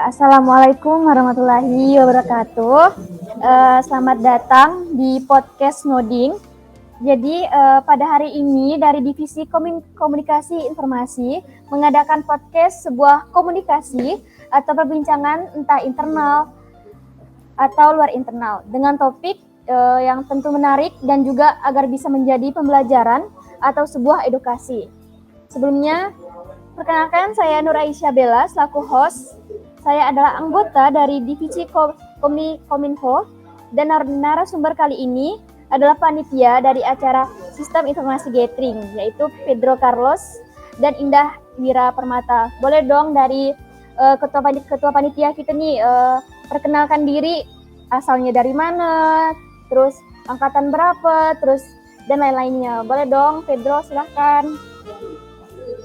Assalamualaikum warahmatullahi wabarakatuh. Selamat datang di podcast Ngoding. Jadi pada hari ini dari Divisi Komunikasi Informasi mengadakan podcast sebuah komunikasi atau perbincangan entah internal atau luar internal dengan topik yang tentu menarik dan juga agar bisa menjadi pembelajaran atau sebuah edukasi. Sebelumnya, perkenalkan saya Nur Aisyah Bella selaku host. Saya adalah anggota dari Divisi Kominfo dan narasumber kali ini adalah panitia dari acara Sistem Informasi Gathering, yaitu Pedro Carlos dan Indah Wira Permata. Boleh dong dari ketua panitia kita nih perkenalkan diri, asalnya dari mana, terus angkatan berapa, terus dan lain-lainnya. Boleh dong, Pedro, silahkan.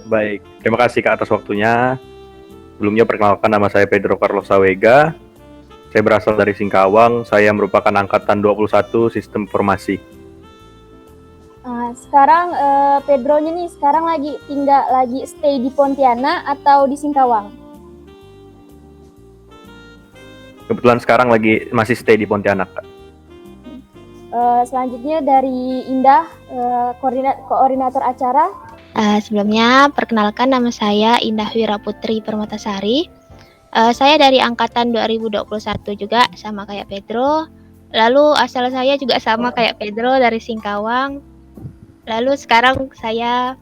Baik, terima kasih Kak atas waktunya. Sebelumnya perkenalkan, nama saya Pedro Carlos Sawega. Saya berasal dari Singkawang. Saya merupakan angkatan 21 Sistem Informasi. Sekarang Pedronya nih sekarang lagi stay di Pontianak atau di Singkawang? Kebetulan sekarang masih stay di Pontianak, Kak. Selanjutnya dari Indah, koordinator acara. Sebelumnya, perkenalkan nama saya Indah Wira Putri Permatasari. Saya dari angkatan 2021 juga, sama kayak Pedro. Lalu asal saya juga sama kayak Pedro, dari Singkawang. Lalu sekarang saya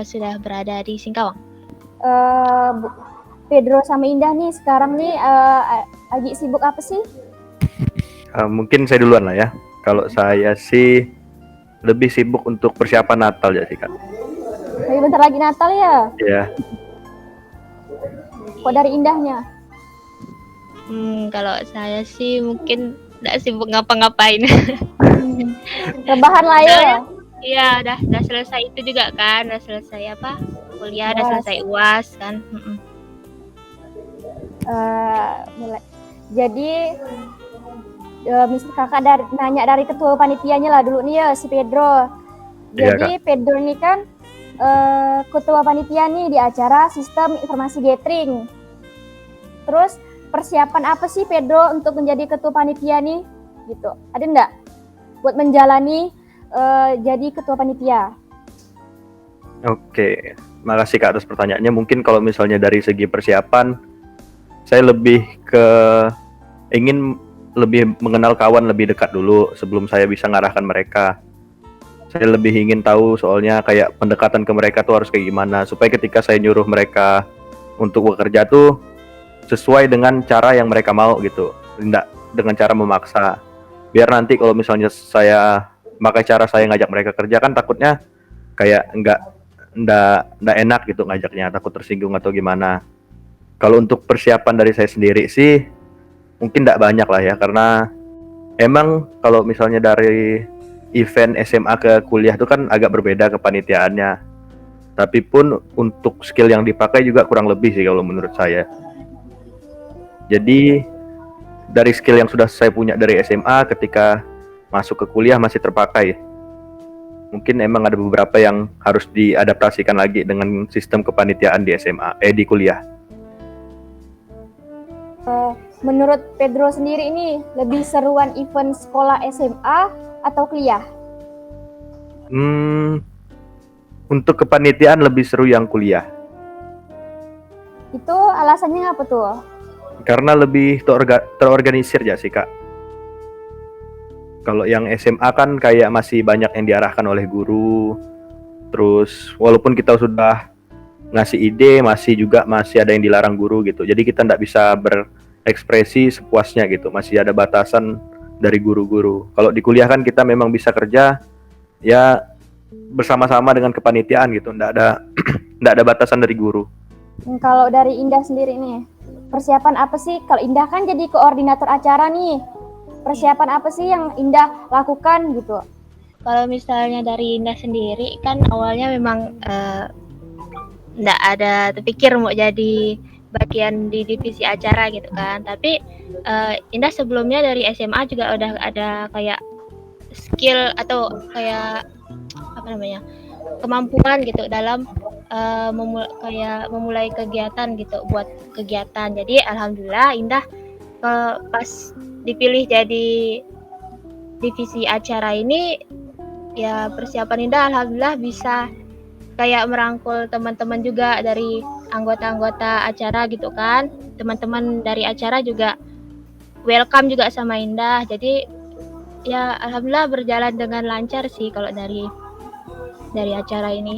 sudah berada di Singkawang. Pedro sama Indah nih sekarang nih lagi sibuk apa sih? Mungkin saya duluan lah ya. Kalau saya sih lebih sibuk untuk persiapan Natal ya sih, Kak. Lagi bentar lagi Natal ya? Iya. Kok dari Indahnya? Kalau saya sih mungkin nggak sibuk ngapa-ngapain. Rebahan lah ya? Iya, udah selesai itu juga kan, udah selesai kuliah, udah selesai UAS kan. Mulai. Jadi misal kakak nanya dari ketua panitianya lah dulu nih ya, si Pedro. Jadi iya, Pedro ini kan ketua panitia nih di acara Sistem Informasi Gathering. Terus persiapan apa sih Pedro untuk menjadi ketua panitia nih? Gitu. Ada enggak buat menjalani jadi ketua panitia? Oke, makasih Kak atas pertanyaannya. Mungkin kalau misalnya dari segi persiapan, saya lebih ingin lebih mengenal kawan lebih dekat dulu sebelum saya bisa ngarahkan mereka. Saya lebih ingin tahu soalnya kayak pendekatan ke mereka tuh harus kayak gimana, supaya ketika saya nyuruh mereka untuk bekerja tuh sesuai dengan cara yang mereka mau gitu, tidak dengan cara memaksa. Biar nanti kalau misalnya saya pakai cara saya ngajak mereka kerja kan takutnya kayak enggak enak gitu ngajaknya, takut tersinggung atau gimana. Kalau untuk persiapan dari saya sendiri sih mungkin enggak banyak lah ya, karena emang kalau misalnya dari event SMA ke kuliah itu kan agak berbeda kepanitiaannya. Tapi pun untuk skill yang dipakai juga kurang lebih sih kalau menurut saya. Jadi dari skill yang sudah saya punya dari SMA ketika masuk ke kuliah masih terpakai. Mungkin emang ada beberapa yang harus diadaptasikan lagi dengan sistem kepanitiaan di di kuliah. Menurut Pedro sendiri ini lebih seruan event sekolah SMA atau kuliah? Untuk kepanitiaan lebih seru yang kuliah. Itu alasannya apa tuh? Karena lebih terorganisir ya sih Kak. Kalau yang SMA kan kayak masih banyak yang diarahkan oleh guru. Terus walaupun kita sudah ngasih ide, masih ada yang dilarang guru gitu. Jadi kita nggak bisa berekspresi sepuasnya gitu. Masih ada batasan dari guru-guru. Kalau di kuliah kan kita memang bisa kerja ya bersama-sama dengan kepanitiaan gitu. Nggak ada batasan dari guru. Kalau dari Indah sendiri nih, persiapan apa sih? Kalau Indah kan jadi koordinator acara nih, persiapan apa sih yang Indah lakukan gitu? Kalau misalnya dari Indah sendiri kan awalnya memang nggak ada terpikir mau jadi bagian di divisi acara gitu kan. Tapi Indah sebelumnya dari SMA juga udah ada kayak skill atau kayak kemampuan gitu dalam memulai kegiatan gitu buat kegiatan. Jadi alhamdulillah Indah pas dipilih jadi divisi acara ini ya persiapan Indah alhamdulillah bisa kayak merangkul teman-teman juga dari anggota-anggota acara gitu kan. Teman-teman dari acara juga welcome juga sama Indah. Jadi ya alhamdulillah berjalan dengan lancar sih kalau dari acara ini.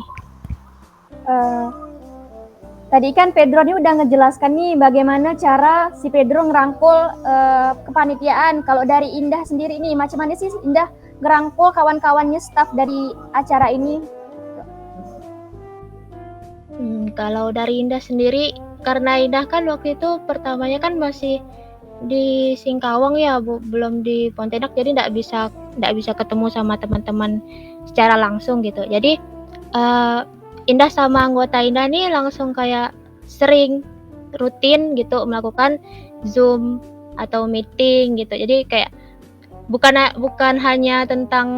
Tadi kan Pedro nih udah ngejelaskan nih bagaimana cara si Pedro ngerangkul kepanitiaan. Kalau dari Indah sendiri nih, macam mana sih Indah ngerangkul kawan-kawannya staff dari acara ini? Kalau dari Indah sendiri, karena Indah kan waktu itu pertamanya kan masih di Singkawang ya, belum di Pontianak, jadi nggak bisa ketemu sama teman-teman secara langsung gitu. Jadi Indah sama anggota Indah nih langsung kayak sering rutin gitu melakukan Zoom atau meeting gitu. Jadi kayak bukan hanya tentang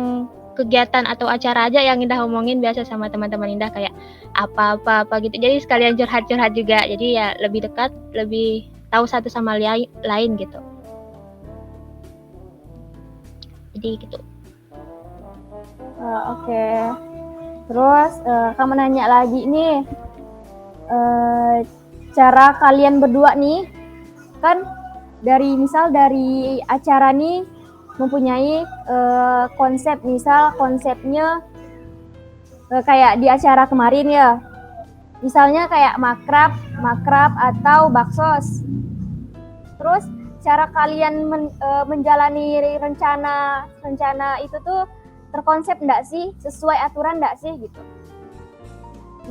kegiatan atau acara aja yang Indah omongin biasa sama teman-teman Indah kayak apa gitu. Jadi sekalian curhat-curhat juga. Jadi ya lebih dekat, lebih tahu satu sama lain gitu. Jadi gitu. Oke. Terus kamu nanya lagi nih, cara kalian berdua nih, kan dari acara nih mempunyai konsep, misal konsepnya kayak di acara kemarin ya, misalnya kayak makrab atau baksos. Terus cara kalian menjalani rencana itu tuh terkonsep enggak sih, sesuai aturan enggak sih gitu.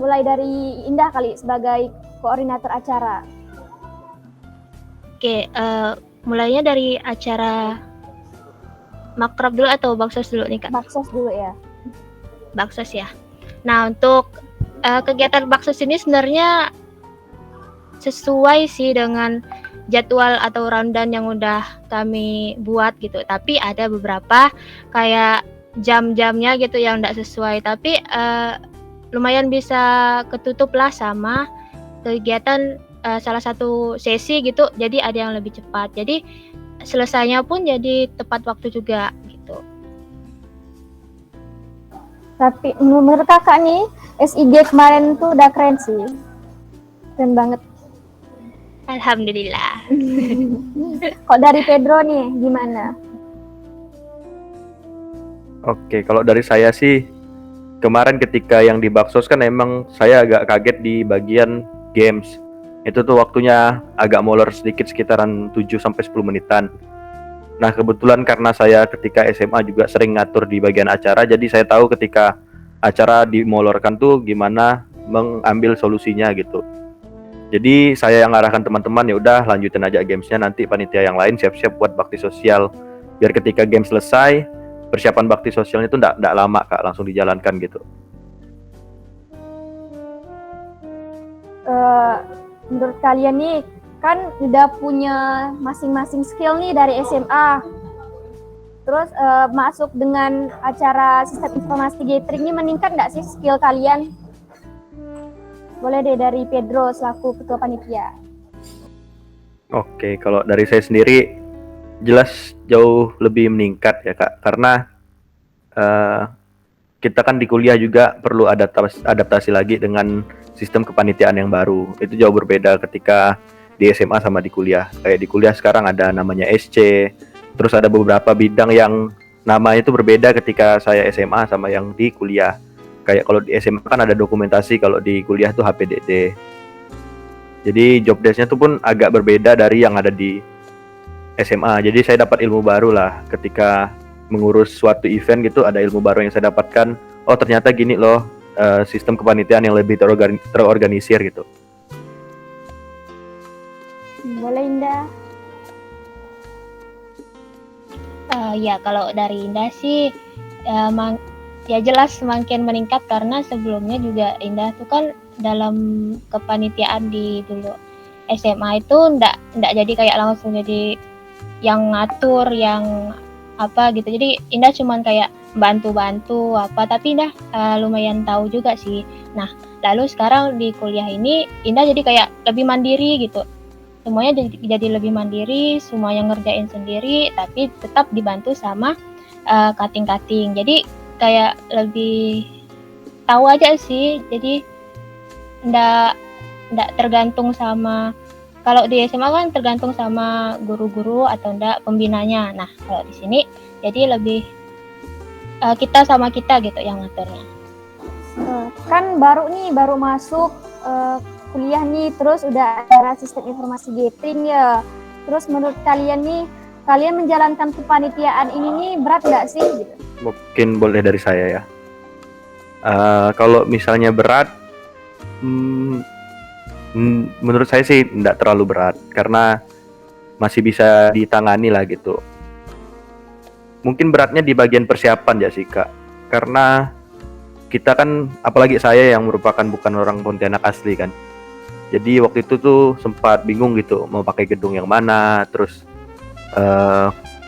Mulai dari Indah kali sebagai koordinator acara. Oke, mulainya dari acara makrab dulu atau baksos dulu nih Kak? Baksos dulu ya. Baksos ya. Nah untuk kegiatan baksos ini sebenarnya sesuai sih dengan jadwal atau rundown yang udah kami buat gitu. Tapi ada beberapa kayak jam-jamnya gitu yang enggak sesuai, tapi lumayan bisa ketutup lah sama kegiatan salah satu sesi gitu, jadi ada yang lebih cepat, jadi selesainya pun jadi tepat waktu juga gitu. Tapi menurut kakak nih SIG kemarin tuh udah keren sih, keren banget. Alhamdulillah. Kok dari Pedro nih gimana? Oke, kalau dari saya sih kemarin ketika yang di Baksos kan emang saya agak kaget di bagian games. Itu tuh waktunya agak molor sedikit, sekitaran 7-10 menitan. Nah kebetulan karena saya ketika SMA juga sering ngatur di bagian acara, jadi saya tahu ketika acara dimolorkan tuh gimana mengambil solusinya gitu. Jadi saya yang arahkan teman-teman, ya udah lanjutin aja gamesnya, nanti panitia yang lain siap-siap buat bakti sosial. Biar ketika game selesai, persiapan bakti sosialnya itu nggak lama Kak, langsung dijalankan gitu. Menurut kalian nih kan udah punya masing-masing skill nih dari SMA, terus masuk dengan acara sistem informasi gathering ini meningkat nggak sih skill kalian? Boleh deh dari Pedro selaku ketua panitia. Oke, kalau dari saya sendiri jelas jauh lebih meningkat ya Kak, karena kita kan di kuliah juga perlu adaptasi lagi dengan sistem kepanitiaan yang baru. Itu jauh berbeda ketika di SMA sama di kuliah. Kayak di kuliah sekarang ada namanya SC, terus ada beberapa bidang yang namanya itu berbeda ketika saya SMA sama yang di kuliah. Kayak kalau di SMA kan ada dokumentasi, kalau di kuliah tuh HPDD. Jadi job desk-nya tuh pun agak berbeda dari yang ada di SMA. Jadi saya dapat ilmu baru lah ketika mengurus suatu event gitu, ada ilmu baru yang saya dapatkan. Oh ternyata gini loh sistem kepanitiaan yang lebih terorganisir gitu. Boleh Indah. Ya kalau dari Indah sih ya jelas semakin meningkat karena sebelumnya juga Indah tuh kan dalam kepanitiaan di dulu SMA itu ndak jadi kayak langsung jadi yang ngatur, yang apa gitu. Jadi Indah cuman kayak bantu-bantu apa, tapi Indah lumayan tahu juga sih. Nah, lalu sekarang di kuliah ini Indah jadi kayak lebih mandiri gitu. Semuanya jadi lebih mandiri, semuanya ngerjain sendiri, tapi tetap dibantu sama kating-kating. Jadi kayak lebih tahu aja sih. Jadi ndak tergantung sama, kalau di SMA kan tergantung sama guru-guru atau ndak pembinanya. Nah, kalau di sini jadi lebih kita sama kita gitu yang ngaturnya. Kan baru masuk kuliah nih, terus udah ada sistem informasi gathering ya. Terus menurut kalian nih, kalian menjalankan kepanitiaan ini nih berat nggak sih? Gitu. Mungkin boleh dari saya ya. Kalau misalnya berat, menurut saya sih tidak terlalu berat karena masih bisa ditangani lah gitu. Mungkin beratnya di bagian persiapan ya sih Kak, karena kita kan, apalagi saya yang merupakan bukan orang Pontianak asli kan, jadi waktu itu tuh sempat bingung gitu mau pakai gedung yang mana, terus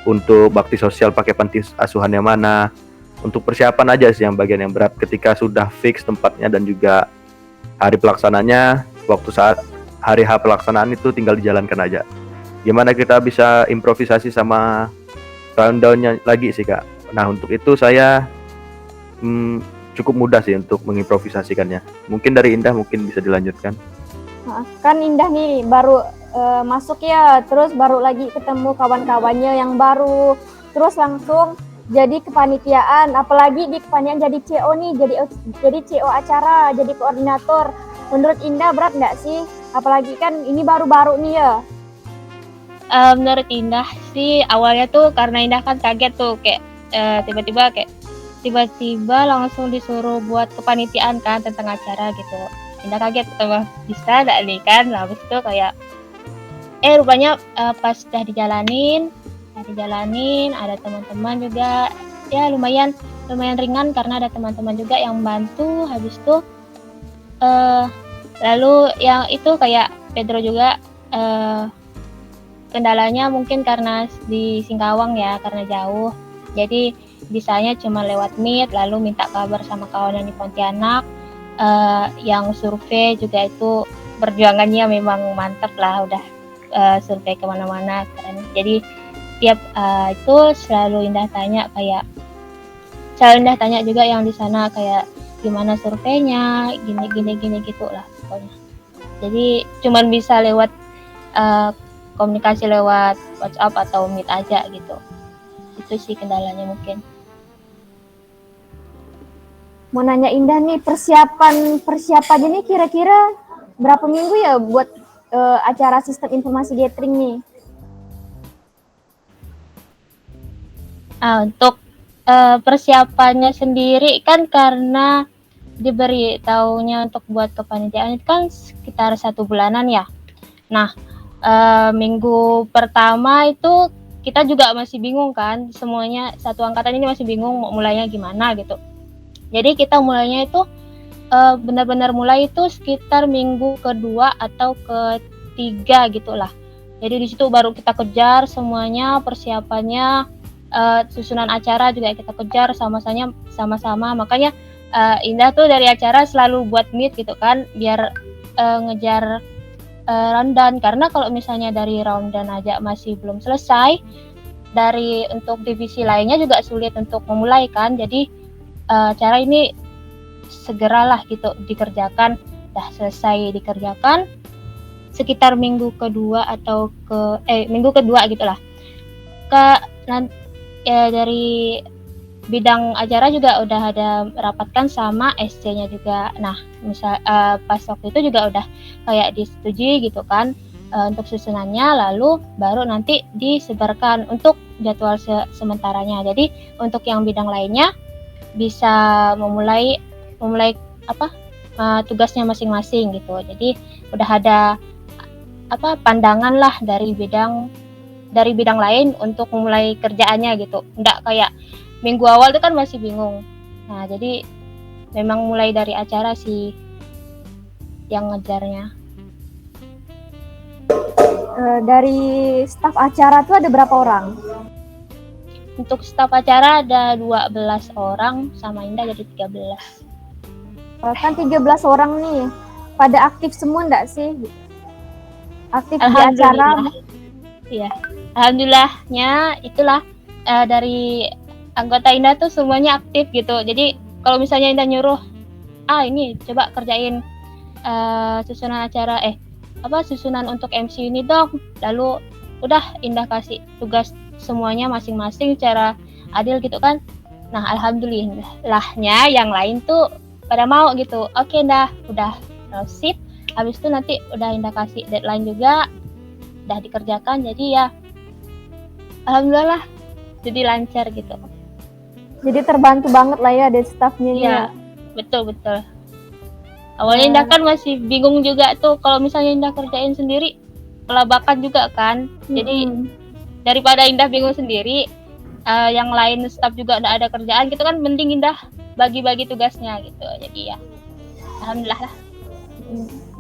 untuk bakti sosial pakai panti asuhan yang mana. Untuk persiapan aja sih yang bagian yang berat. Ketika sudah fix tempatnya dan juga hari pelaksananya, waktu saat hari H pelaksanaan itu tinggal dijalankan aja. Gimana kita bisa improvisasi sama rundown-nya lagi sih Kak. Nah, untuk itu saya cukup mudah sih untuk mengimprovisasikannya. Mungkin dari Indah mungkin bisa dilanjutkan. Kan Indah nih baru masuk ya, terus baru lagi ketemu kawan-kawannya yang baru, terus langsung jadi kepanitiaan, apalagi di kepanitiaan jadi CO nih, jadi CO acara, jadi koordinator. Menurut Indah berat nggak sih? Apalagi kan ini baru-baru nih ya. Menurut Indah sih awalnya tuh karena Indah kan kaget tuh kayak tiba-tiba langsung disuruh buat kepanitiaan kan tentang acara gitu. Indah kaget sama bisa enggak nih kan. Lah habis itu kayak rupanya pas udah dijalanin ada teman-teman juga ya lumayan ringan karena ada teman-teman juga yang bantu. Habis itu lalu yang itu kayak Pedro juga kendalanya mungkin karena di Singkawang ya, karena jauh. Jadi bisanya cuma lewat Meet, lalu minta kabar sama kawan yang di Pontianak. Yang survei juga itu perjuangannya memang mantap lah, udah survei kemana-mana keren. Jadi tiap itu selalu Indah tanya juga yang di sana kayak gimana surveinya, gini gitu lah pokoknya. Jadi cuman bisa lewat komunikasi lewat WhatsApp atau Meet aja gitu. Itu sih kendalanya mungkin. Mau nanya Indah nih, persiapannya nih kira-kira berapa minggu ya buat acara sistem informasi gathering nih? Untuk persiapannya sendiri kan karena diberi taunya untuk buat kepanitiaan itu kan sekitar 1 bulanan ya. Nah, minggu pertama itu kita juga masih bingung kan, semuanya satu angkatan ini masih bingung mau mulainya gimana gitu. Jadi kita mulainya itu benar-benar mulai itu sekitar minggu kedua atau ketiga gitulah. Jadi di situ baru kita kejar semuanya persiapannya, susunan acara juga kita kejar sama-sama. Makanya Indah tuh dari acara selalu buat Meet gitu kan, biar ngejar rundown. Karena kalau misalnya dari rundown aja masih belum selesai, dari untuk divisi lainnya juga sulit untuk memulai kan. Jadi cara ini segeralah gitu dikerjakan, dah selesai dikerjakan sekitar minggu kedua atau minggu kedua gitulah. Dari bidang acara juga udah ada rapatkan sama SC-nya juga. Nah, misal pas waktu itu juga udah kayak disetujui gitu kan untuk susunannya, lalu baru nanti disebarkan untuk jadwal sementaranya. Jadi untuk yang bidang lainnya bisa memulai tugasnya masing-masing gitu. Jadi udah ada pandangan lah dari bidang lain untuk memulai kerjaannya gitu. Enggak kayak minggu awal itu kan masih bingung. Nah, jadi memang mulai dari acara sih yang ngejarnya. Dari staf acara tuh ada berapa orang? untuk staf acara ada 12 orang, sama Indah jadi 13. Kan 13 orang nih, pada aktif semua enggak sih? Aktif di acara? Iya, alhamdulillahnya itulah dari anggota Indah tuh semuanya aktif gitu. Jadi kalau misalnya Indah nyuruh, ini coba kerjain susunan acara, susunan untuk MC ini dong. Lalu udah Indah kasih tugas semuanya masing-masing secara adil gitu kan. Nah alhamdulillahnya yang lain tuh pada mau gitu. Oke Indah, udah sip. Habis itu nanti udah Indah kasih deadline juga, udah dikerjakan. Jadi ya alhamdulillah jadi lancar gitu. Jadi terbantu banget lah ya dari staffnya. Iya, betul. Awalnya Indah kan masih bingung juga tuh kalau misalnya Indah kerjain sendiri, kelabakan juga kan. Jadi daripada Indah bingung sendiri, yang lain staff juga udah ada kerjaan gitu kan, mending Indah bagi-bagi tugasnya gitu. Jadi ya alhamdulillah lah.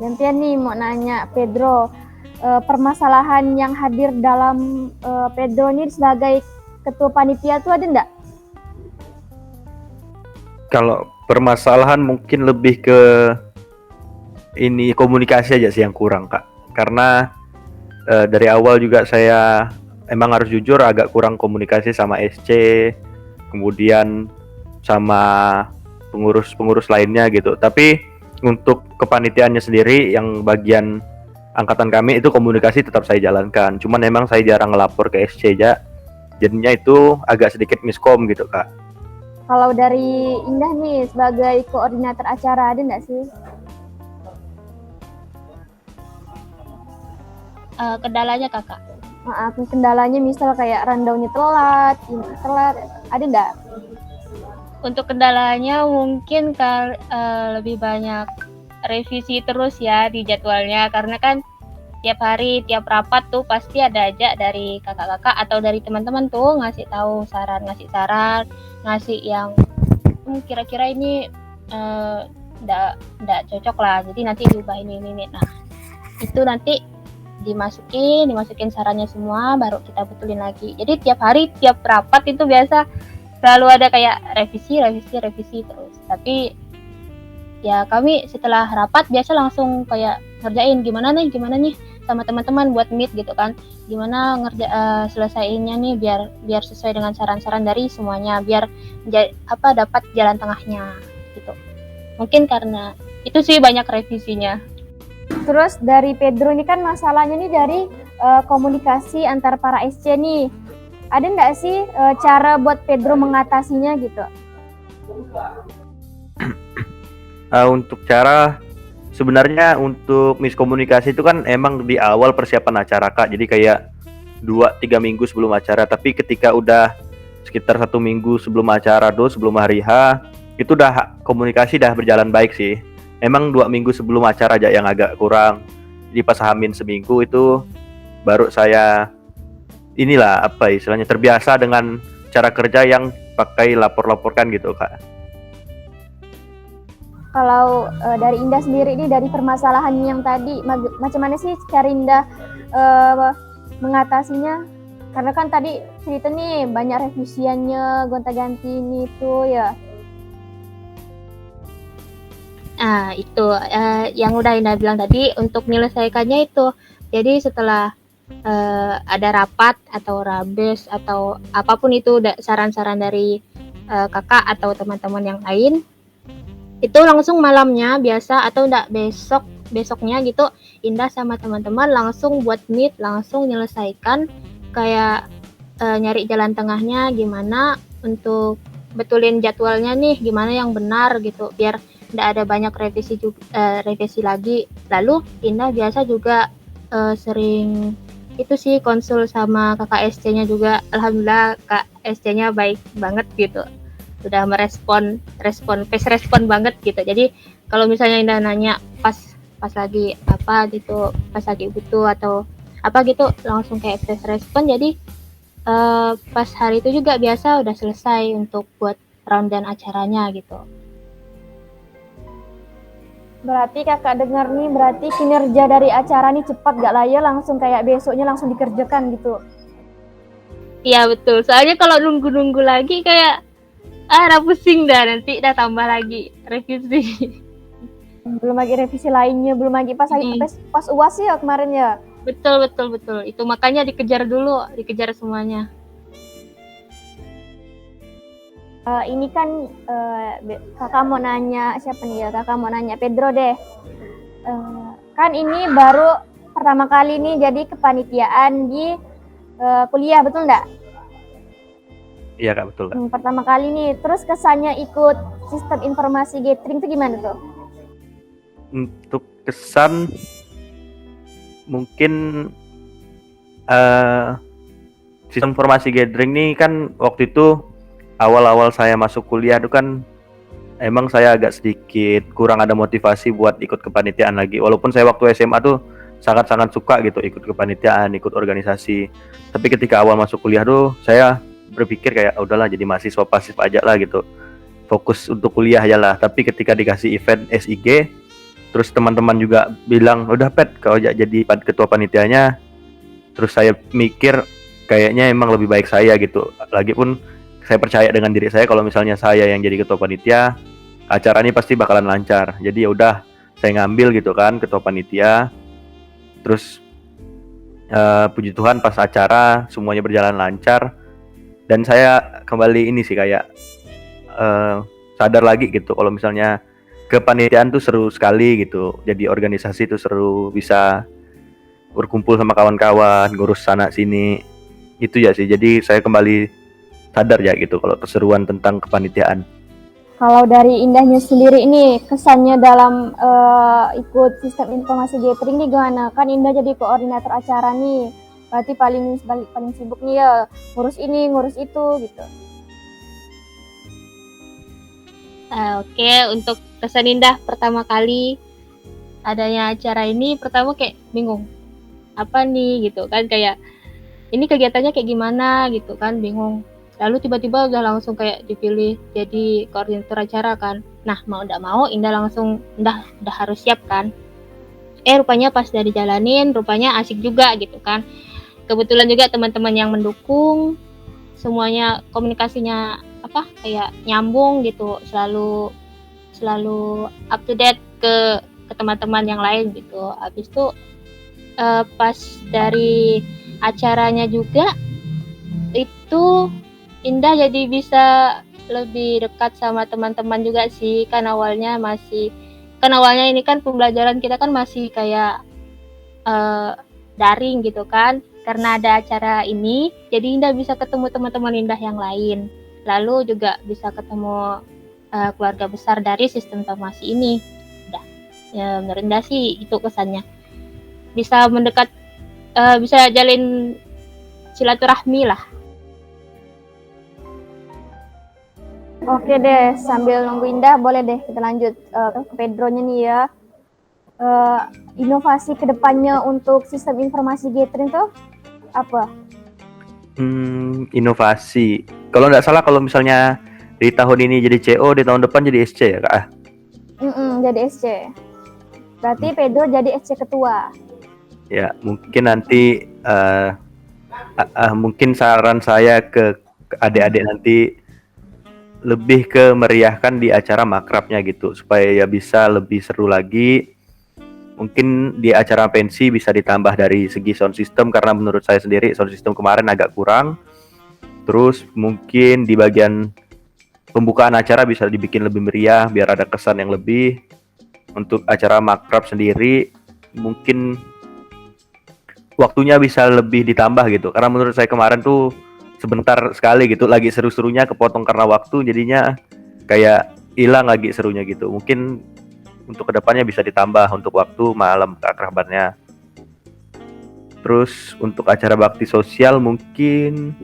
Gantian nih mau nanya Pedro, permasalahan yang hadir dalam Pedro ini sebagai ketua panitia tuh ada enggak? Kalau permasalahan mungkin lebih ke ini komunikasi aja sih yang kurang Kak. Karena dari awal juga saya emang harus jujur agak kurang komunikasi sama SC, kemudian sama pengurus-pengurus lainnya gitu. Tapi untuk kepanitiaannya sendiri yang bagian angkatan kami itu komunikasi tetap saya jalankan. Cuman emang saya jarang ngelapor ke SC aja. Jadinya itu agak sedikit miskom gitu Kak. Kalau dari Indah nih sebagai koordinator acara ada nggak sih? Kendalanya Kakak? Kendalanya misal kayak rundownnya telat, ada nggak? Untuk kendalanya mungkin lebih banyak revisi terus ya di jadwalnya, karena kan tiap hari, tiap rapat tuh pasti ada aja dari kakak-kakak atau dari teman-teman tuh ngasih saran, ngasih yang kira-kira ini nggak cocok lah, jadi nanti diubah ini. Nah itu nanti dimasukin sarannya semua, baru kita betulin lagi. Jadi tiap hari, tiap rapat itu biasa selalu ada kayak revisi terus. Tapi ya kami setelah rapat biasa langsung kayak ngerjain gimana nih sama teman-teman buat meet gitu kan, gimana selesaiinnya nih biar sesuai dengan saran-saran dari semuanya, biar dapat jalan tengahnya gitu. Mungkin karena itu sih banyak revisinya. Terus dari Pedro ini kan masalahnya nih dari komunikasi antar para SC nih, ada nggak sih cara buat Pedro mengatasinya gitu? Untuk cara sebenarnya untuk miskomunikasi itu kan emang di awal persiapan acara Kak. Jadi kayak 2-3 minggu sebelum acara. Tapi ketika udah sekitar 1 minggu sebelum acara sebelum hari H, itu udah komunikasi dah berjalan baik sih. Emang 2 minggu sebelum acara aja yang agak kurang. Jadi pas Hamin seminggu itu baru saya istilahnya terbiasa dengan cara kerja yang pakai lapor-laporkan gitu Kak. Kalau dari Indah sendiri ini dari permasalahan yang tadi, macam mana sih cara Indah mengatasinya? Karena kan tadi cerita nih banyak revisiannya, gonta-ganti ini itu ya. Nah itu yang udah Indah bilang tadi, untuk menyelesaikannya itu. Jadi setelah ada rapat atau rabes atau apapun itu saran-saran dari kakak atau teman-teman yang lain, itu langsung malamnya biasa atau enggak besoknya gitu, Indah sama teman-teman langsung buat meet, langsung menyelesaikan kayak nyari jalan tengahnya gimana untuk betulin jadwalnya nih, gimana yang benar gitu, biar enggak ada banyak revisi lagi. Lalu Indah biasa juga sering itu sih konsul sama kakak SC-nya juga. Alhamdulillah kak SC-nya baik banget gitu, sudah merespon banget gitu. Jadi kalau misalnya Indah nanya pas lagi apa gitu, pas lagi butuh atau apa gitu, langsung kayak fast respon. Jadi pas hari itu juga biasa udah selesai untuk buat rundown acaranya gitu. Berarti kakak dengar nih, berarti kinerja dari acara nih cepat gak lah ya, langsung kayak besoknya langsung dikerjakan gitu. Iya betul. Soalnya kalau nunggu-nunggu lagi kayak udah pusing dah, nanti dah tambah lagi revisi. Belum lagi revisi lainnya, belum lagi pas UAS ya kemarin ya. Betul. Itu makanya dikejar dulu, dikejar semuanya. Ini kan kakak mau nanya siapa nih ya? Kakak mau nanya Pedro deh. Kan ini baru pertama kali nih jadi kepanitiaan di kuliah, betul nggak? Iya Kak, betul Kak. Pertama kali nih, terus kesannya ikut sistem informasi gathering itu gimana tuh? Untuk kesan mungkin sistem informasi gathering ini kan waktu itu awal-awal saya masuk kuliah itu kan emang saya agak sedikit kurang ada motivasi buat ikut kepanitiaan lagi. Walaupun saya waktu SMA tuh sangat-sangat suka gitu ikut kepanitiaan, ikut organisasi. Tapi ketika awal masuk kuliah tuh saya berpikir kayak udahlah jadi mahasiswa pasif aja lah gitu. Fokus untuk kuliah aja lah. Tapi ketika dikasih event SIG, terus teman-teman juga bilang, udah Pet, kau jadi ketua panitianya. Terus saya mikir kayaknya emang lebih baik saya gitu. Lagipun saya percaya dengan diri saya kalau misalnya saya yang jadi ketua panitia, acara ini pasti bakalan lancar. Jadi ya udah saya ngambil gitu kan ketua panitia. Terus puji Tuhan pas acara semuanya berjalan lancar dan saya kembali ini sih kayak sadar lagi gitu kalau misalnya kepanitiaan tuh seru sekali gitu. Jadi organisasi tuh seru, bisa berkumpul sama kawan-kawan, ngurus sana sini. Itu ya sih. Jadi saya kembali sadar ya gitu kalau keseruan tentang kepanitiaan. Kalau dari Indahnya sendiri ini kesannya dalam ikut sistem informasi gathering nih gimana? Kan Indah jadi koordinator acara nih, berarti paling sibuk nih ya ngurus ini ngurus itu gitu. Oke, untuk kesan Indah pertama kali adanya acara ini, pertama kayak bingung apa nih gitu kan, kayak ini kegiatannya kayak gimana gitu kan, bingung. Lalu tiba-tiba udah langsung kayak dipilih jadi koordinator acara kan. Nah mau nggak mau Indah langsung udah harus siap kan. Rupanya pas udah dijalanin, rupanya asik juga gitu kan. Kebetulan juga teman-teman yang mendukung, semuanya komunikasinya kayak nyambung gitu, selalu up to date ke teman-teman yang lain gitu. Habis itu pas dari acaranya juga itu Indah jadi bisa lebih dekat sama teman-teman juga sih, kan awalnya ini kan pembelajaran kita kan masih kayak daring gitu kan. Karena ada acara ini, jadi Indah bisa ketemu teman-teman Indah yang lain. Lalu juga bisa ketemu keluarga besar dari sistem informasi ini. Udah, ya menurut Indah sih itu kesannya. Bisa mendekat, bisa jalin silaturahmi lah. Oke deh, sambil nunggu Indah, boleh deh kita lanjut ke Pedronya nih ya. Inovasi kedepannya untuk sistem informasi gathering tuh apa? Inovasi. Kalau nggak salah kalau misalnya di tahun ini jadi CO, di tahun depan jadi SC ya Kak? Jadi SC. Berarti Pedro jadi SC ketua. Ya, mungkin nanti mungkin saran saya ke adik-adik nanti lebih ke meriahkan di acara makrabnya gitu supaya ya bisa lebih seru lagi. Mungkin di acara pensi bisa ditambah dari segi sound system karena menurut saya sendiri sound system kemarin agak kurang. Terus mungkin di bagian pembukaan acara bisa dibikin lebih meriah biar ada kesan yang lebih. Untuk acara makrab sendiri mungkin waktunya bisa lebih ditambah gitu karena menurut saya kemarin tuh sebentar sekali gitu, lagi seru-serunya kepotong karena waktu, jadinya kayak hilang lagi serunya gitu. Mungkin untuk kedepannya bisa ditambah untuk waktu malam keakrabannya. Terus untuk acara bakti sosial mungkin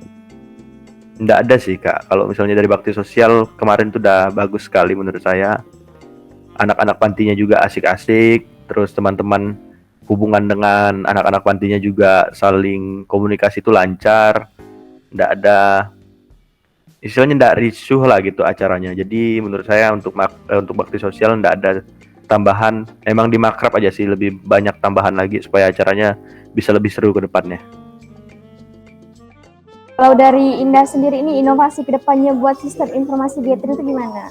nggak ada sih Kak. Kalau misalnya dari bakti sosial kemarin tuh udah bagus sekali menurut saya. Anak-anak pantinya juga asik-asik. Terus teman-teman hubungan dengan anak-anak pantinya juga saling komunikasi itu lancar. Nggak ada istilahnya nggak ricuh lah gitu acaranya. Jadi menurut saya untuk bakti sosial nggak ada tambahan. Emang di makrab aja sih lebih banyak tambahan lagi supaya acaranya bisa lebih seru ke depannya. Kalau dari Indah sendiri ini inovasi kedepannya buat sistem informasi gathering itu gimana?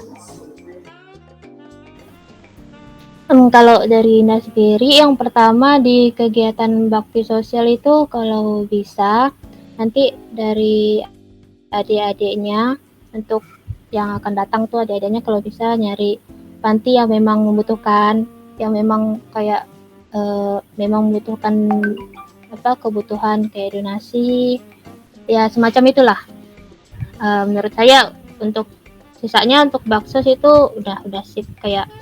Kalau dari Indah sendiri, yang pertama di kegiatan bakti sosial itu kalau bisa nanti dari adik-adiknya untuk yang akan datang tuh adik-adiknya kalau bisa nyari panti yang memang membutuhkan, yang memang kayak memang membutuhkan kebutuhan kayak donasi, ya semacam itulah. Menurut saya untuk sisanya untuk baksos itu udah sip, kayak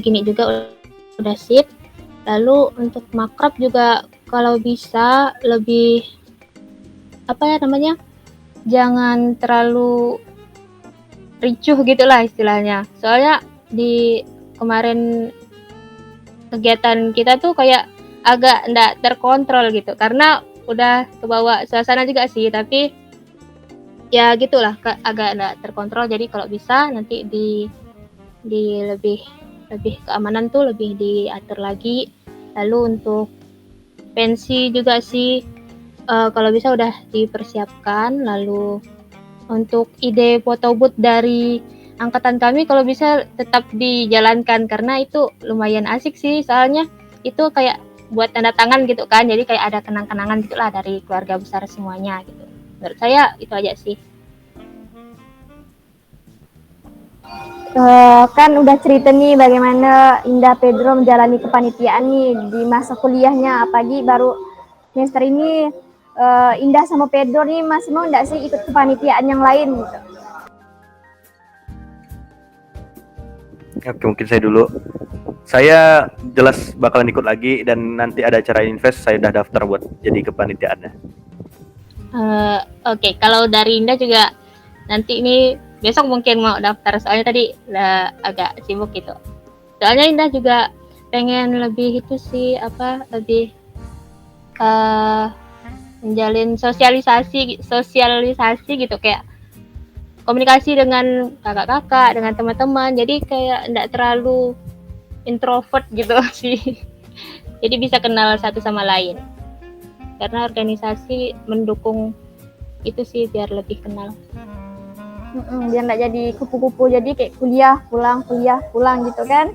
gini juga udah sip. Lalu untuk makrab juga kalau bisa lebih jangan terlalu ricuh gitulah istilahnya. Soalnya di kemarin kegiatan kita tuh kayak agak ndak terkontrol gitu, karena udah kebawa suasana juga sih, tapi ya gitulah agak ndak terkontrol. Jadi kalau bisa nanti di lebih keamanan tuh lebih diatur lagi. Lalu untuk pensi juga sih kalau bisa udah dipersiapkan. Lalu untuk ide foto booth dari angkatan kami kalau bisa tetap dijalankan, karena itu lumayan asik sih, soalnya itu kayak buat tanda tangan gitu kan, jadi kayak ada kenang-kenangan gitulah dari keluarga besar semuanya gitu. Menurut saya itu aja sih. Kan udah cerita nih bagaimana Indah Pedro menjalani kepanitiaan nih di masa kuliahnya, apalagi baru semester ini. Indah sama Pedro nih masih mau nggak sih ikut kepanitiaan yang lain gitu? Oke, mungkin saya dulu. Saya jelas bakalan ikut lagi, dan nanti ada acara invest saya udah daftar buat jadi kepanitiaannya. Oke, kalau dari Indah juga nanti ini besok mungkin mau daftar, soalnya tadi agak sibuk gitu. Soalnya Indah juga pengen lebih itu sih lebih menjalin sosialisasi gitu, kayak komunikasi dengan kakak-kakak, dengan teman-teman. Jadi kayak enggak terlalu introvert gitu sih. Jadi bisa kenal satu sama lain. Karena organisasi mendukung itu sih biar lebih kenal. Biar nggak jadi kupu-kupu, jadi kayak kuliah pulang gitu kan.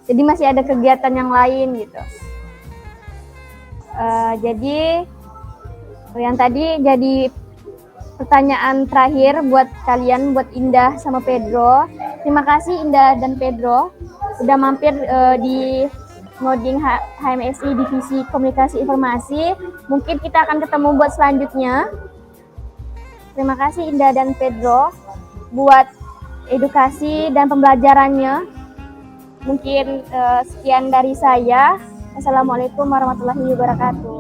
Jadi masih ada kegiatan yang lain gitu. Jadi yang tadi jadi pertanyaan terakhir buat kalian, buat Indah sama Pedro. Terima kasih Indah dan Pedro udah mampir di Ngoding HMSI Divisi Komunikasi Informasi. Mungkin kita akan ketemu buat selanjutnya. Terima kasih Indah dan Pedro buat edukasi dan pembelajarannya. Mungkin sekian dari saya. Assalamualaikum warahmatullahi wabarakatuh.